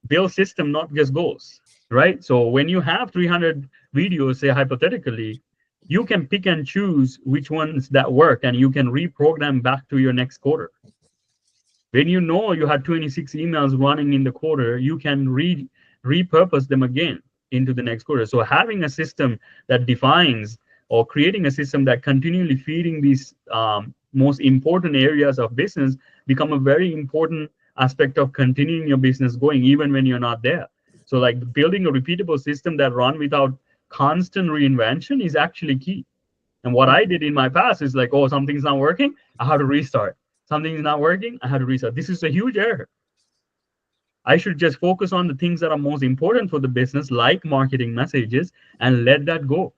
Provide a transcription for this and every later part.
build system, not just goals, right? So when you have 300 videos, say hypothetically, you can pick and choose which ones that work, and you can reprogram back to your next quarter. When you know you had 26 emails running in the quarter, you can repurpose them again into the next quarter. So having a system that defines, or creating a system that continually feeding these most important areas of business become a very important aspect of continuing your business going, even when you're not there. So like building a repeatable system that run without constant reinvention is actually key. And what I did in my past is like, oh, something's not working, I have to restart. Something's not working, I have to restart. This is a huge error. I should just focus on the things that are most important for the business, like marketing messages, and let that go.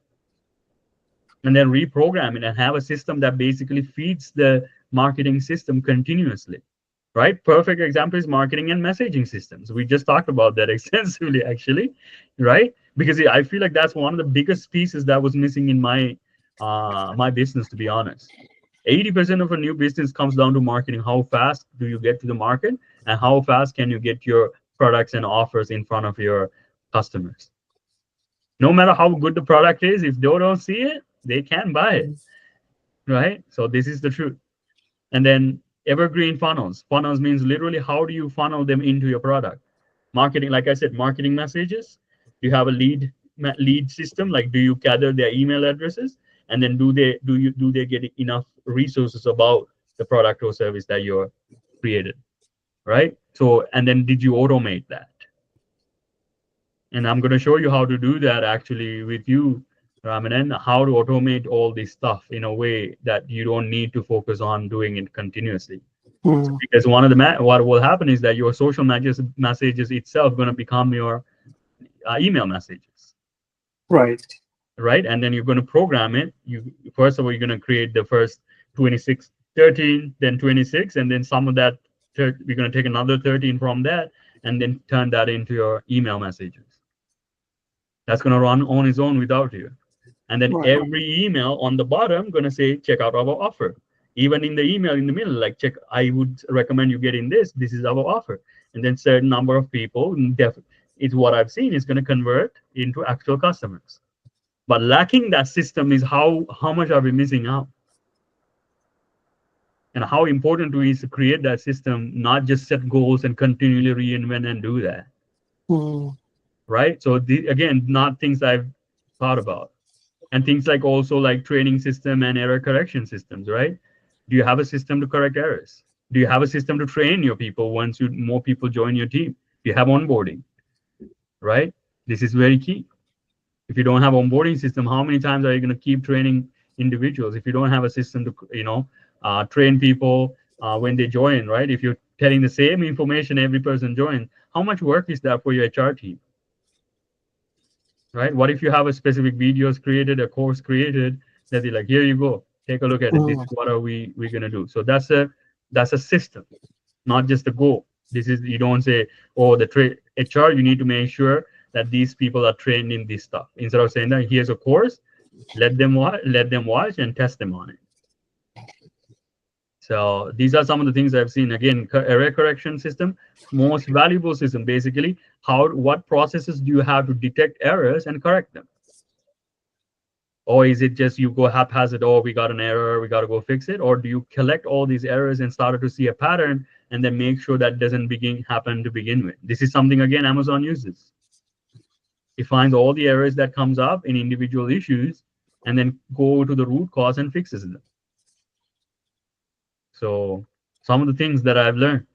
And then reprogram it and have a system that basically feeds the marketing system continuously. Right? Perfect example is marketing and messaging systems. We just talked about that extensively, actually, right? Because I feel like that's one of the biggest pieces that was missing in my my business, to be honest. 80% of a new business comes down to marketing. How fast do you get to the market, and how fast can you get your products and offers in front of your customers? No matter how good the product is, if they don't see it, they can't buy it, right? So this is the truth. And then evergreen funnels. Funnels means literally how do you funnel them into your product? Marketing, like I said, marketing messages. You have a lead system. Like, do you gather their email addresses, and then do they get enough resources about the product or service that you're created, right? So, and then did you automate that? And I'm going to show you how to do that actually with you, Ramanan, how to automate all this stuff in a way that you don't need to focus on doing it continuously. So Mm. because one of the what will happen is that your social messages itself going to become your email messages, Right. right? And then you're going to program it. You first of all, you're going to create the first 26, 13, then 26, and then some of that you're going to take another 13 from that, and then turn that into your email messages. That's going to run on its own without you. And then Right. every email on the bottom going to say, check out our offer. Even in the email in the middle, like, check, I would recommend you getting this. This is our offer. And then certain number of people, it's what I've seen, is going to convert into actual customers. But lacking that system is how much are we missing out? And how important it is to create that system, not just set goals and continually reinvent and do that. Mm. Right? So again, not things I've thought about. And things like also like training system and error correction systems, right? Do you have a system to correct errors? Do you have a system to train your people once more people join your team? Do you have onboarding, right? This is very key. If you don't have onboarding system, how many times are you going to keep training individuals if you don't have a system to train people when they join, right? If you're telling the same information every person joins, how much work is that for your HR team? Right? What if you have a specific videos created, a course created that they're like, here you go, take a look at it. This Mm. is what are we're gonna do. So that's a system, not just a goal. This is, you don't say, oh, the HR, you need to make sure that these people are trained in this stuff. Instead of saying that here's a course, let them watch and test them on it. So these are some of the things I've seen. Again, error correction system, most valuable system. Basically, what processes do you have to detect errors and correct them? Or is it just you go haphazard, oh, we got an error, we got to go fix it? Or do you collect all these errors and started to see a pattern and then make sure that doesn't happen to begin with? This is something, again, Amazon uses. It finds all the errors that comes up in individual issues and then go to the root cause and fixes them. So some of the things that I've learned.